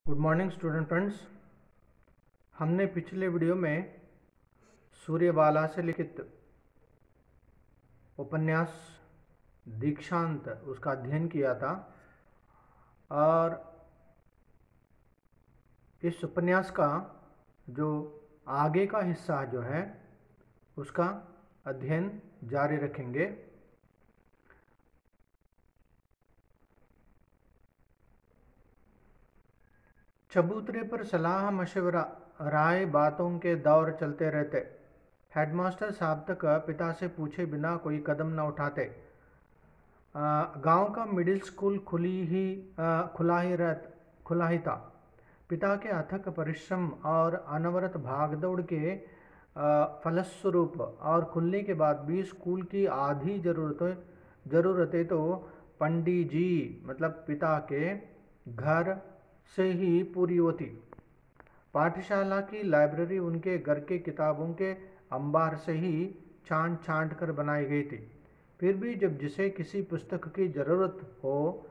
Good morning student friends. हमने पिछले video में सूर्यबाला से लिखित उपन्यास दीक्षांत उसका अध्ययन किया था और इस उपन्यास का जो आगे का हिस्सा जो है उसका अध्ययन जारी रखेंगे। चबूतरे पर सलाह मशवरा राय बातों के दौर चलते रहते। हेडमास्टर साहब तक पिता से पूछे बिना कोई कदम न उठाते। गांव का मिडिल स्कूल खुला ही था। पिता के अथक परिश्रम और अनवरत भागदौड़ के फलस्वरूप और खुलने के बाद भी स्कूल की आधी ज़रूरतें तो पंडित जी मतलब पिता के घर से ही पूरी होती। पाठशाला की लाइब्रेरी उनके घर के किताबों के अंबार से ही छांट कर बनाई गई थी। फिर भी जब जिसे किसी पुस्तक की ज़रूरत हो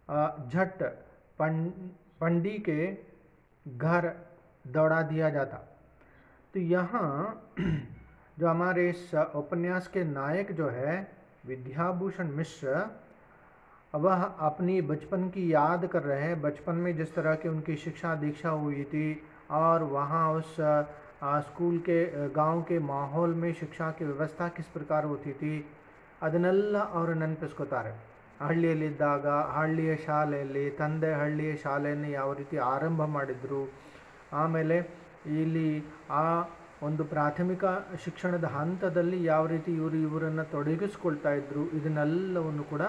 झट पंडित के घर दौड़ा दिया जाता। तो यहाँ जो हमारे इस उपन्यास के नायक जो है विद्याभूषण मिश्र, वह अपनी बचपन की याद कर रहे हैं। बचपन में जिस तरह की उनकी शिक्षा दीक्षा हुई थी और वहाँ उस स्कूल के गांव के माहौल में शिक्षा की व्यवस्था किस प्रकार होती थी ಅದನ್ನೆಲ್ಲ ಅವರು ನೆನಪಿಸ್ಕೋತಾರೆ। ಹಳ್ಳಿಯಲ್ಲಿದ್ದಾಗ ಹಳ್ಳಿಯ ಶಾಲೆಯಲ್ಲಿ ತಂದೆ ಹಳ್ಳಿಯ ಶಾಲೆಯನ್ನು ಯಾವ ರೀತಿ ಆರಂಭ ಮಾಡಿದ್ರು, ಆಮೇಲೆ ಇಲ್ಲಿ ಆ ಒಂದು ಪ್ರಾಥಮಿಕ ಶಿಕ್ಷಣದ ಹಂತದಲ್ಲಿ ಯಾವ ರೀತಿ ಇವರನ್ನು ತೊಡಗಿಸ್ಕೊಳ್ತಾ इद्रू, ಇದನ್ನೆಲ್ಲವನ್ನು ಕೂಡ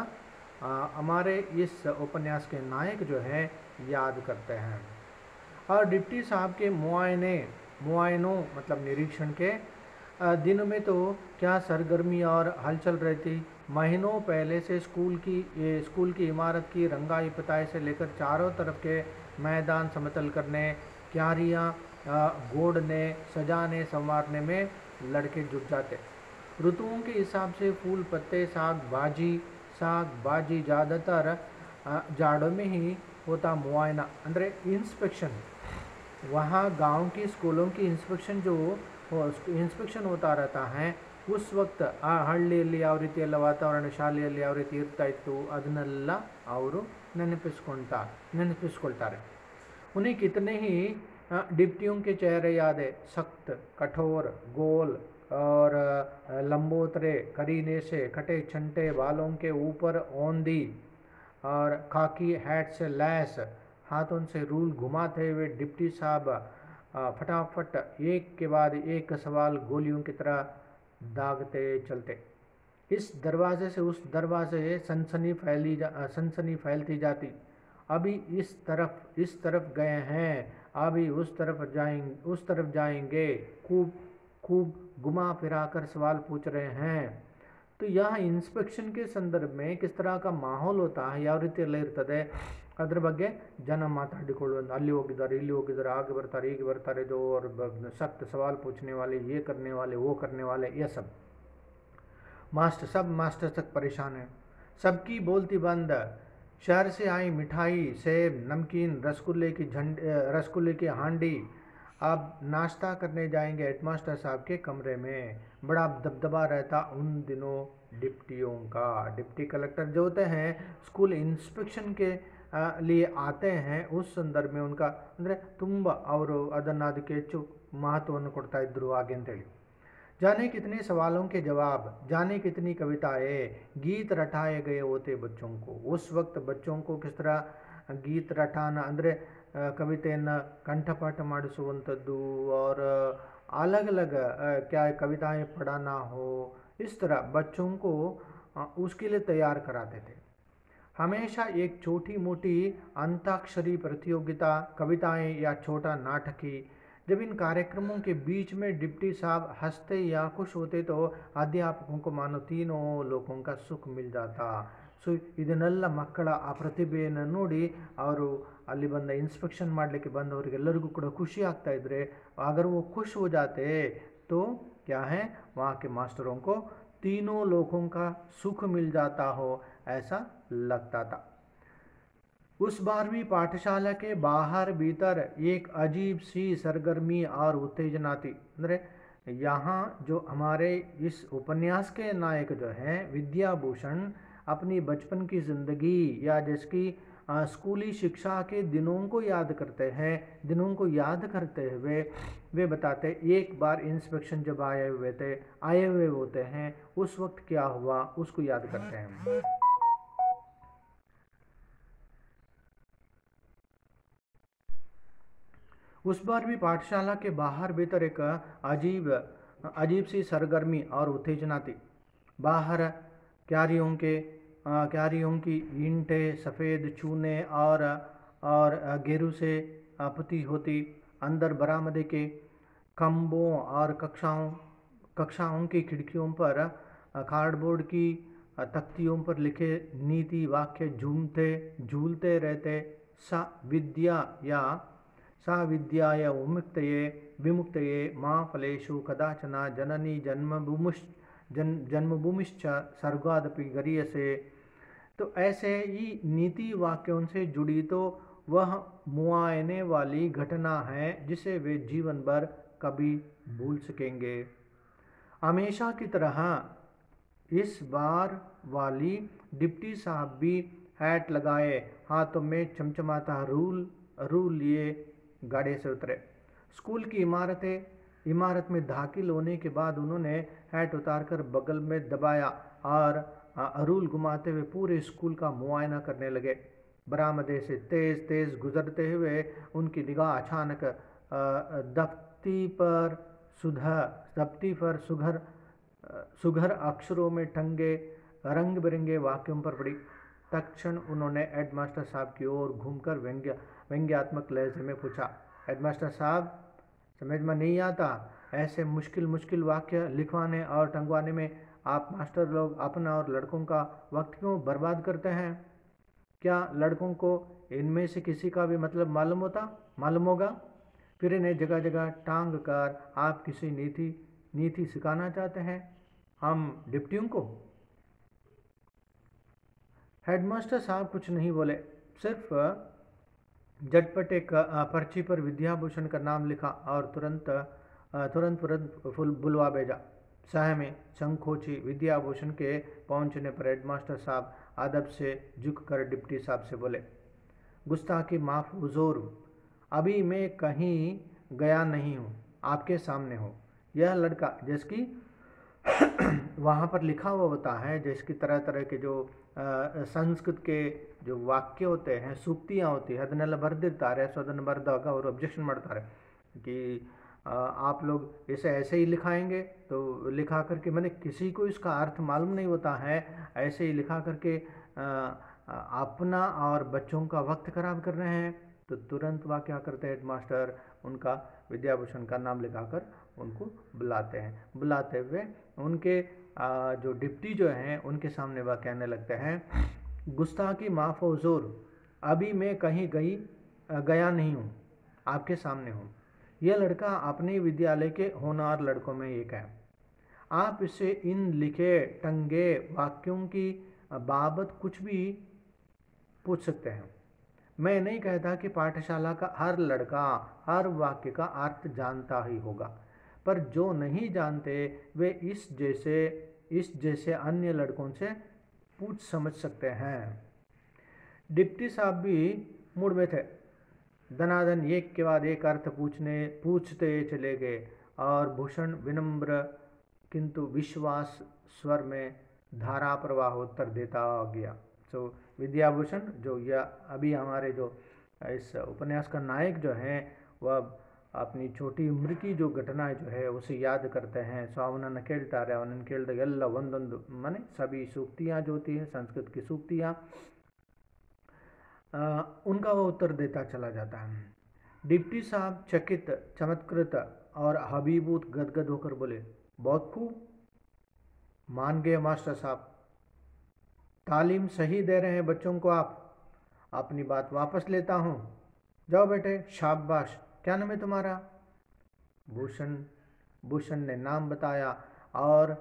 हमारे इस उपन्यास के नायक जो है याद करते हैं। और डिप्टी साहब के मुआयनों मतलब निरीक्षण के दिन में तो क्या सरगर्मी और हलचल रहती। महीनों पहले से स्कूल की इमारत की रंगाई पुताई से लेकर चारों तरफ के मैदान समतल करने, क्यारियाँ गोड़ने सजाने संवारने में लड़के जुट जाते। ऋतुओं के हिसाब से फूल पत्ते साग बाजी ज़्यादातर जाड़ों में ही होता। मुआयना अंदर इंस्पेक्शन, वहाँ गांव की स्कूलों की ಇನ್ಸ್ಪೆಕ್ಷನ್ ಹೋಗ್ತಾ रहता है। उस वक्त ಆ ಹಳ್ಳಿಯಲ್ಲಿ ಯಾವ ರೀತಿಯೆಲ್ಲ ವಾತಾವರಣ ಶಾಲೆಯಲ್ಲಿ ಯಾವ ರೀತಿ ಇರ್ತಾ ಇತ್ತು ಅದನ್ನೆಲ್ಲ ಅವರು ನೆನಪಿಸ್ಕೊಳ್ತಾರೆ। उन्हें कितने ही डिप्टियों के चेहरे याद है, सख्त कठोर गोल और लंबोतरे करीने से कटे छंटे बालों के ऊपर ओंदी और खाकी हैट से लैस हाथों से रूल घुमाते हुए डिप्टी साहब फटाफट एक के बाद एक सवाल गोलियों की तरह दागते चलते। इस दरवाजे से उस दरवाजे सनसनी फैलती जाती। अभी इस तरफ गए हैं, अभी उस तरफ जाएंगे। खूब घुमा फिरा कर सवाल पूछ रहे हैं। तो यहाँ ಇನ್ಸ್ಪೆಕ್ಷನ್ के संदर्भ में किस तरह का माहौल होता है, ಯಾವ ರೀತಿಯೆಲ್ಲ ಇರ್ತದೆ ಅದರ ಬಗ್ಗೆ ಜನ ಮಾತಾಡಿಕೊಳ್ಳುವಂಥ, ಅಲ್ಲಿ ಹೋಗಿದ್ದಾರೆ ಇಲ್ಲಿ ಹೋಗಿದ್ದಾರೆ आगे ಬರ್ತಾರೆ ಹೀಗೆ ಬರ್ತಾರೆ जो और सख्त सवाल पूछने वाले, ये करने वाले वो करने वाले, ये सब मास्टर तक परेशान है। सबकी बोलती बंद। शहर से आई मिठाई सेब नमकीन रसगुल्ले की हांडी। अब नाश्ता करने जाएंगे हेडमास्टर साहब के कमरे में। बड़ा दबदबा रहता उन दिनों डिप्टियों का। डिप्टी कलेक्टर जो होते हैं स्कूल इंस्पेक्शन के लिए आते हैं, उस संदर्भ में उनका ಅಂದರೆ ತುಂಬ ಅವರು ಅದಕ್ಕೆ ಹೆಚ್ಚು ಮಹತ್ವವನ್ನು ಕೊಡ್ತಾ ಇದ್ರು ಹಾಗೆ ಅಂತೇಳಿ। जाने कितने सवालों के जवाब, जाने कितनी कविताएं गीत रटाए गए होते बच्चों को। उस वक्त बच्चों को किस तरह गीत रटाना ಅಂದರೆ कविತೆಯನ್ನು कंठपाठ ಮಾಡಿಸುವಂಥದ್ದು और अलग अलग क्या कविताएं पढ़ाना हो, इस तरह बच्चों को उसके लिए तैयार कराते थे। हमेशा एक छोटी मोटी अंताक्षरी प्रतियोगिता, कविताएं या छोटा नाटकी। जब इन कार्यक्रमों के बीच में डिप्टी साहब हंसते या खुश होते तो अध्यापकों को मानो तीनों लोगों का सुख मिल जाता। सो ಇದನ್ನೆಲ್ಲ ಮಕ್ಕಳ ಆ ಪ್ರತಿಭೆಯನ್ನು ನೋಡಿ ಅವರು ಅಲ್ಲಿ ಬಂದ ಇನ್ಸ್ಪೆಕ್ಷನ್ ಮಾಡಲಿಕ್ಕೆ ಬಂದವರಿಗೆಲ್ಲರಿಗೂ ಕೂಡ ಖುಷಿ ಆಗ್ತಾ ಇದ್ರೆ, अगर वो खुश हो जाते तो क्या है वहाँ के मास्टरों को तीनों लोगों का सुख मिल जाता हो, ऐसा लगता था। उस 12वीं पाठशाला के बाहर भीतर एक अजीब सी सरगर्मी और उत्तेजना थी। ಅಂದರೆ यहाँ जो हमारे इस उपन्यास के नायक जो हैं विद्याभूषण अपनी बचपन की ज़िंदगी या जिसकी स्कूली शिक्षा के दिनों को याद करते हैं, दिनों को याद करते हुए वे बताते एक बार इंस्पेक्शन जब आए हुए होते हैं उस वक्त क्या हुआ उसको याद करते हैं। उस बार भी पाठशाला के बाहर भीतर एक अजीब अजीब सी सरगर्मी और उत्तेजना थी। बाहर क्यारियों के क्यारियों की ईंटें सफ़ेद चूने और गेरू से पुती होती। अंदर बरामदे के खम्भों और कक्षाओं की खिड़कियों पर कार्डबोर्ड की तख्तियों पर लिखे नीति वाक्य झूलते रहते। सा विद्या या सा विद्याय उन्मुक्तये विमुक्तये मा फलेषु कदाचन जननी जन्मभूमिश्च स्वर्गादपि गरीयसे। तो ऐसे ही नीति वाक्यों से जुड़ी तो वह मुआयने वाली घटना है जिसे वे जीवन भर कभी भूल सकेंगे। हमेशा की तरह इस बार वाली डिप्टी साहब भी हैट लगाए हाथों में चमचमाता रूल लिए गाड़ी से उतरे। स्कूल की इमारत में दाखिल होने के बाद उन्होंने हैट उतारकर बगल में दबाया और रूल घुमाते हुए पूरे स्कूल का मुआयना करने लगे। बरामदे से तेज तेज गुजरते हुए उनकी निगाह अचानक दफ्ती पर सुघर अक्षरों में टंगे रंग बिरंगे वाक्यों पर पड़ी। तत्क्षण उन्होंने हेडमास्टर साहब की ओर घूमकर व्यंग्यात्मक लहजे में पूछा, हेडमास्टर साहब समझ में नहीं आता, ऐसे मुश्किल वाक्य लिखवाने और टंगवाने में आप मास्टर लोग अपना और लड़कों का वक्त क्यों बर्बाद करते हैं? क्या लड़कों को इनमें से किसी का भी मतलब मालूम होगा? फिर इन्हें जगह जगह टांग कर आप किसी नीति सिखाना चाहते हैं हम डिप्टियों को? हेडमास्टर साहब कुछ नहीं बोले, सिर्फ झटपट एक पर्ची पर विद्याभूषण का नाम लिखा और तुरंत बुलवा भेजा। सह में संकोची विद्याभूषण के पहुंचने पर हेडमास्टर साहब अदब से झुककर डिप्टी साहब से बोले, गुस्ताखी माफ हुजूर, अभी मैं कहीं गया नहीं हूँ, आपके सामने हूँ। यह लड़का जिसकी वहाँ पर लिखा हुआ होता है, जिसकी तरह तरह के जो संस्कृत के जो वाक्य होते हैं, सूक्तियाँ होती है, ಅದನ್ನೆಲ್ಲ ಬರೆದಿರ್ತಾರೆ। ಸೊ ಅದನ್ನು ಬರೆದಾಗ ಅವರು ऑब्जेक्शन ಮಾಡ್ತಾರೆ कि आप लोग इसे ऐसे ही लिखाएंगे। तो लिखा करके मैंने किसी को इसका अर्थ मालूम नहीं होता है, ऐसे ही लिखा करके अपना और बच्चों का वक्त खराब कर रहे हैं। तो तुरंत वह क्या करते हैं, हेडमास्टर उनका विद्याभूषण का नाम लिखाकर उनको बुलाते हैं। बुलाते हुए उनके जो डिप्टी जो हैं उनके सामने वह कहने लगते हैं, गुस्ताखी माफ हुजूर, अभी मैं कहीं गया नहीं हूँ, आपके सामने हूँ। यह लड़का अपने विद्यालय के होनहार लड़कों में एक है। आप इससे इन लिखे टंगे वाक्यों की बाबत कुछ भी पूछ सकते हैं। मैं नहीं कहता कि पाठशाला का हर लड़का हर वाक्य का अर्थ जानता ही होगा, पर जो नहीं जानते वे इस जैसे अन्य लड़कों से पूछ समझ सकते हैं। डिप्टी साहब भी मूड में थे। दनादन एक के बाद एक अर्थ पूछते चले गए और भूषण विनम्र किंतु विश्वास स्वर में धारा प्रवाह उत्तर देता गया। तो विद्याभूषण जो यह अभी हमारे जो इस उपन्यास का नायक जो है वह अपनी छोटी उम्र की जो घटनाएं जो है उसे याद करते हैं। सो ಅವನನ್ನು ಕೇಳ್ತಾರೆ, ಅವನನ್ನು ಕೇಳಿದಾಗ ಎಲ್ಲ ಒಂದೊಂದು माने सभी सूक्तियाँ जो होती हैं संस्कृत की सूक्तियाँ उनका वो उत्तर देता चला जाता है। डिप्टी साहब चकित चमत्कृत और हबीबूत गदगद होकर बोले, बहुत खूब, मान गए मास्टर साहब, तालीम सही दे रहे हैं बच्चों को आप। अपनी बात वापस लेता हूँ, जाओ बेटे, शाबाश। क्या नाम है तुम्हारा? भूषण ने नाम बताया और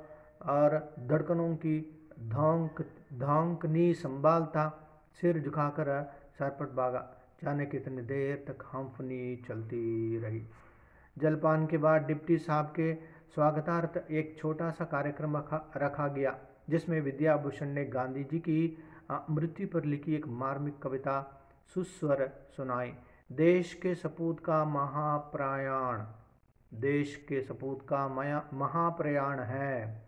धड़कनों की धौंकनी संभालता सिर झुकाकर सरपट भागा। जाने कितनी देर तक हांफनी चलती रही। जलपान के बाद डिप्टी साहब के स्वागतार्थ एक छोटा सा कार्यक्रम रखा गया, जिसमें विद्याभूषण ने गांधी जी की मृत्यु पर लिखी एक मार्मिक कविता सुस्वर सुनाई। देश के सपूत का महाप्रयाण, देश के सपूत का महाप्रयाण है।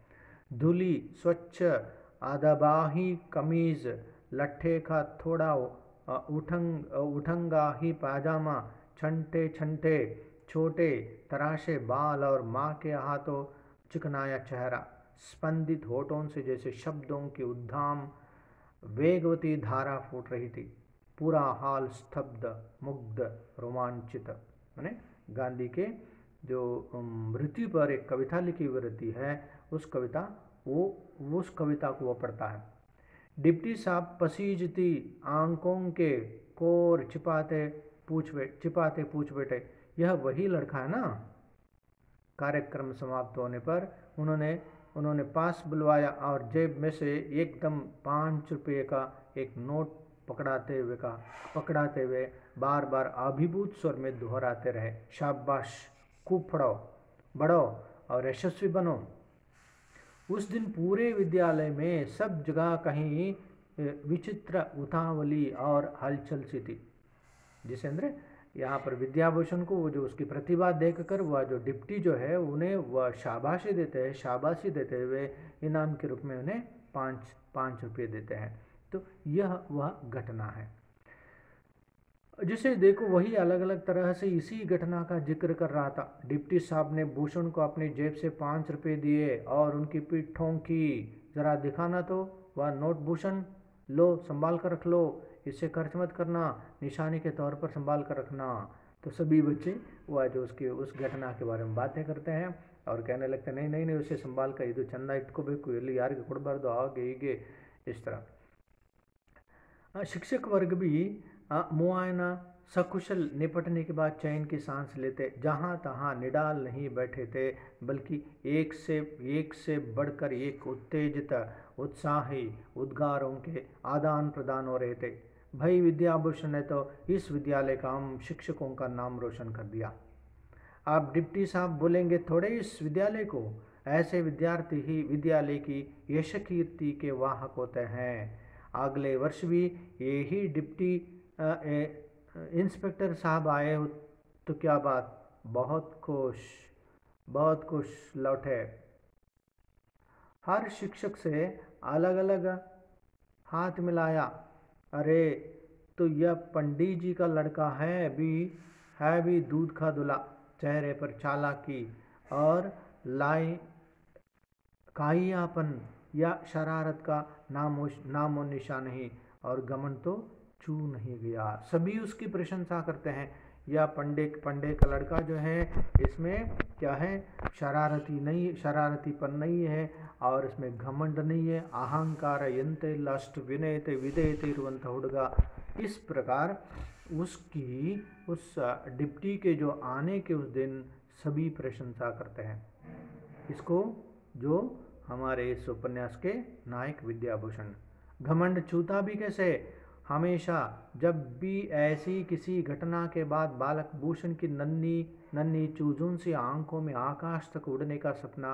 धुली स्वच्छ आदबाही कमीज, लट्ठे का थोड़ा उठंगा ही पाजामा, छंटे छंटे छोटे तराशे बाल और माँ के हाथों चिकनाया चेहरा, स्पंदित होठों से जैसे शब्दों की उद्दाम वेगवती धारा फूट रही थी। पूरा हाल स्तब्ध, मुग्ध, रोमांचित। माने गांधी के जो मृत्यु पर एक कविता लिखी हुई रहती है, उस कविता को वो पढ़ता है। डिप्टी साहब पसीजती आंखों के कोर छिपाते पूछ बैठे, यह वही लड़का है ना? कार्यक्रम समाप्त होने पर उन्होंने पास बुलवाया और जेब में से एकदम 5 रुपये का एक नोट पकड़ाते हुए बार बार अभिभूत स्वर में दोहराते रहे, शाबाश, खूब पढ़ो, बढ़ो और यशस्वी बनो। उस दिन पूरे विद्यालय में सब जगह कहीं विचित्र उतावली और हलचल सी थी। जिसेंद्र यहाँ पर विद्याभूषण को वो जो उसकी प्रतिभा देखकर वह जो डिप्टी जो है उन्हें वह शाबाशी देते हुए इनाम के रूप में उन्हें 5 रुपये देते हैं। तो यह वह घटना है जिसे देखो वही अलग अलग तरह से इसी घटना का जिक्र कर रहा था। डिप्टी साहब ने भूषण को अपनी जेब से 5 रुपये दिए और उनकी पीठ ठोंकी, जरा दिखाना तो वह नोट। भूषण, लो संभाल कर रख लो, इसे खर्च मत करना, निशानी के तौर पर संभाल कर रखना। तो सभी बच्चे वह जो उसकी उस घटना के बारे में बातें करते हैं और कहने लगते नहीं नहीं नहीं उसे संभाल कर ಇದು ಚಂದ ಇಟ್ಕೋಬೇಕು, ಎಲ್ಲಿ ಯಾರಿಗೆ ಕೊಡಬಾರ್ದು, ಹಾಗೆ ಹೀಗೆ इस तरह। शिक्षक वर्ग भी मुआयना सकुशल निपटने के बाद चैन की सांस लेते, जहाँ तहाँ निडाल नहीं बैठे थे, बल्कि एक से बढ़कर एक उत्तेजित उत्साही उद्गारों के आदान प्रदान हो रहे थे। भाई विद्याभूषण ने तो इस विद्यालय का हम शिक्षकों का नाम रोशन कर दिया। आप डिप्टी साहब बोलेंगे थोड़े इस विद्यालय को, ऐसे विद्यार्थी ही विद्यालय की यश कीर्ति के वाहक होते हैं। अगले वर्ष भी यही डिप्टी इंस्पेक्टर साहब आए तो क्या बात, बहुत खुश लौटे। हर शिक्षक से अलग अलग हाथ मिलाया। अरे तो यह पंडित जी का लड़का है भी दूध का धुला। चेहरे पर चालाकी और काइयापन या शरारत का नामो निशान नहीं, और घमंड तो छू नहीं गया। सभी उसकी प्रशंसा करते हैं। यह पंडे का लड़का जो है इसमें क्या है, शरारतीपन नहीं है और इसमें घमंड नहीं है। अहंकार यंते लस्ट विनयते विधेयते इरुवंत हुडगा। इस प्रकार उस डिप्टी के जो आने के उस दिन सभी प्रशंसा करते हैं इसको, जो हमारे इस उपन्यास के नायक विद्याभूषण। घमंड छूता भी कैसे? हमेशा जब भी ऐसी किसी घटना के बाद बालक भूषण की नन्ही चूजून सी आंखों में आकाश तक उड़ने का सपना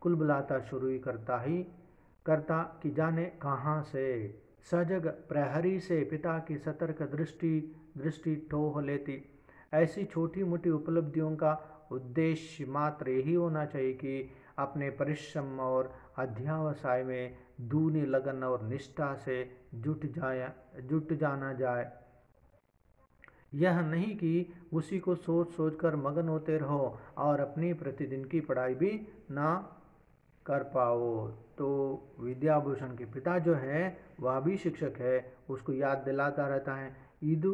कुलबुलाता शुरू ही करता कि जाने कहाँ से सजग प्रहरी से पिता की सतर्क दृष्टि ठोह लेती। ऐसी छोटी मोटी उपलब्धियों का उद्देश्य मात्र यही होना चाहिए कि अपने परिश्रम और अध्यावसाय में दूनी लगन और निष्ठा से जुट जाना जाए। यह नहीं कि उसी को सोच कर मगन होते रहो और अपनी प्रतिदिन की पढ़ाई भी ना कर पाओ। तो विद्याभूषण के पिता जो है वह भी शिक्षक है, उसको याद दिलाता रहता है, ईदू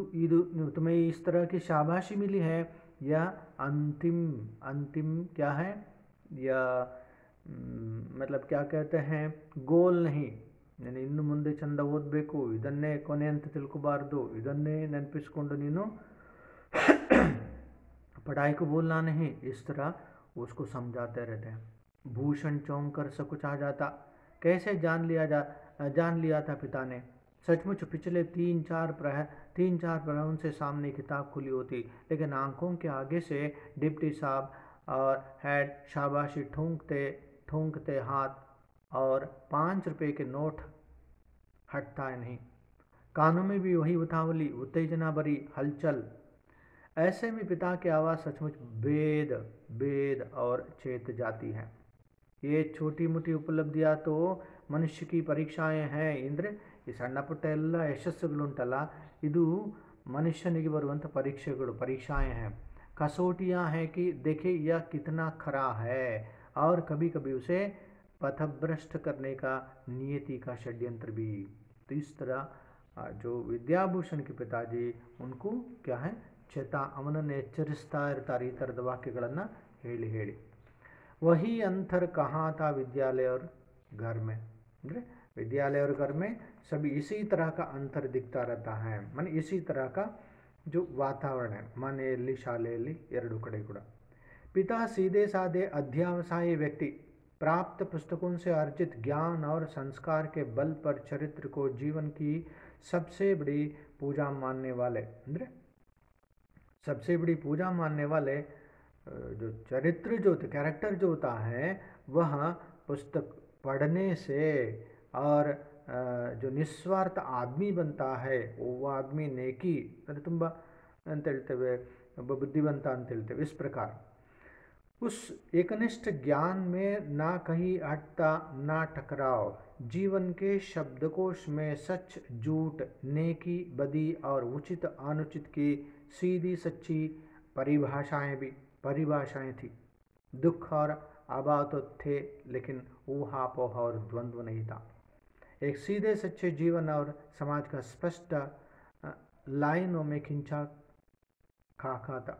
तुम्हें इस तरह की शाबाशी मिली है, यह अंतिम क्या है, यह मतलब क्या कहते हैं, गोल नहीं। నేను ಇನ್ನು ಮುಂದೆ ಚಂದ ಓದಬೇಕು, ಇದನ್ನೇ ಕೊನೆ ಅಂತ ತಿಳ್ಕೊಬಾರ್ದು, ಇದನ್ನೇ ನೆನಪಿಸ್ಕೊಂಡು ನೀನು पढ़ाई को बोलना नहीं। इस तरह उसको समझाते रहते हैं। भूषण चौंक कर सकुचा जाता। कैसे जान लिया था पिता ने? सचमुच पिछले तीन चार प्रहरों से सामने किताब खुली होती, लेकिन आंखों के आगे से डिप्टी साहब और हेड शाबाशी ठूंकते ठूंकते हाथ और 5 रुपए के नोट हटता है नहीं। कानों में भी वही उतावली उत्तेजना भरी हलचल। ऐसे में पिता की आवाज़ सचमुच बेद बेद और चेत जाती है। ये छोटी मोटी उपलब्धियाँ तो मनुष्य की परीक्षाएं हैं इंद्र। ಈ ಸಣ್ಣ ಪುಟ್ಟ ಎಲ್ಲ ಯಶಸ್ಸುಗಳುಂಟಲ್ಲ, ಇದು ಮನುಷ್ಯನಿಗೆ ಬರುವಂಥ ಪರೀಕ್ಷೆಗಳು परीक्षाएं हैं, कसौटियाँ हैं कि देखे यह कितना खरा है, और कभी कभी उसे पथभ्रष्ट करने का नियति का षड्यंत्र भी। तो इस तरह जो ವಿದ್ಯಾಭೂಷಣ್ के पिताजी उनको क्या है ಚೇತ ಅವನನ್ನು ಎಚ್ಚರಿಸ್ತಾ ಇರ್ತಾರೆ ಈ ಥರದ ವಾಕ್ಯಗಳನ್ನು ಹೇಳಿ ಹೇಳಿ। वही अंतर कहाँ था विद्यालय और घर में, ಅಂದರೆ विद्यालय और घर में सभी इसी तरह का अंतर दिखता रहता है, माने इसी तरह का जो वातावरण है ಮನೆಯಲ್ಲಿ ಶಾಲೆಯಲ್ಲಿ ಎರಡು ಕಡೆ ಕೂಡ। पिता सीधे साधे अध्यावसायी व्यक्ति प्राप्त पुस्तकों से अर्जित ज्ञान और संस्कार के बल पर चरित्र को जीवन की सबसे बड़ी पूजा मानने वाले, ಅಂದರೆ सबसे बड़ी पूजा मानने वाले जो चरित्र जो कैरेक्टर जो होता है वह पुस्तक पढ़ने से और जो निस्वार्थ आदमी बनता है वो आदमी नेकी ತುಂಬ ಅಂತ ಹೇಳ್ತೇವೆ, ಒಬ್ಬ ಬುದ್ಧಿವಂತ ಅಂತ ಹೇಳ್ತೇವೆ। इस प्रकार उस एकनिष्ठ ज्ञान में ना कहीं हटता ना टकराव, जीवन के शब्दकोश में सच झूठ नेकी बदी और उचित अनुचित की सीधी सच्ची परिभाषाएं थी। दुख और अभाव तो थे, लेकिन ऊहापोह और द्वंद्व नहीं था। एक सीधे सच्चे जीवन और समाज का स्पष्ट लाइनों में खिंचा खाका था।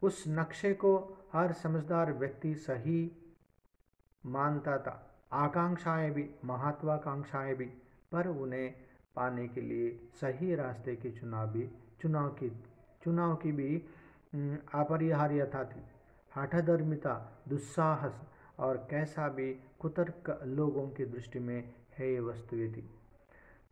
उस नक्शे को हर समझदार व्यक्ति सही मानता था। आकांक्षाएं भी महत्वाकांक्षाएं भी, पर उन्हें पाने के लिए सही रास्ते के चुनाव की भी अपरिहार्यता थी। हठधर्मिता दुस्साहस और कैसा भी कुतर्क लोगों की दृष्टि में हेय वस्तुएं थी।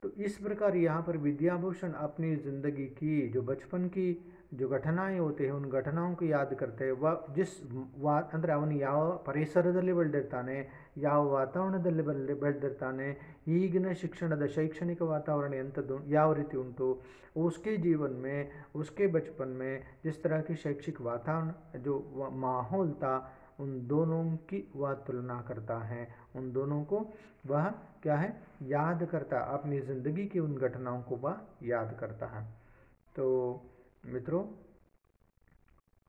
तो इस प्रकार यहाँ पर विद्याभूषण अपनी ज़िंदगी की जो बचपन की जो घटनाएं होते हैं उन घटनाओं को याद करते हैं। वह जिस ಅಂದರೆ ಅವನು ಯಾವ ಪರಿಸರದಲ್ಲಿ ಬೆಳೆದಿರ್ತಾನೆ, ಯಾವ ವಾತಾವರಣದಲ್ಲಿ ಬೆಳೆದಿರ್ತಾನೆ, ಈಗಿನ ಶಿಕ್ಷಣದ ಶೈಕ್ಷಣಿಕ वातावरण ಎಂಥದ್ದು ಯಾವ ರೀತಿ ಉಂಟು, उसके जीवन में उसके बचपन में जिस तरह की शैक्षिक वातावरण जो माहौल था उन दोनों की वह तुलना करता है, उन दोनों को वह क्या है याद करता, अपनी ज़िंदगी की उन घटनाओं को वह याद करता है। तो मित्रों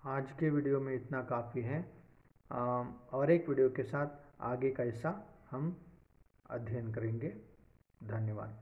आज के वीडियो में इतना काफ़ी है, और एक वीडियो के साथ आगे का हिस्सा हम अध्ययन करेंगे। धन्यवाद।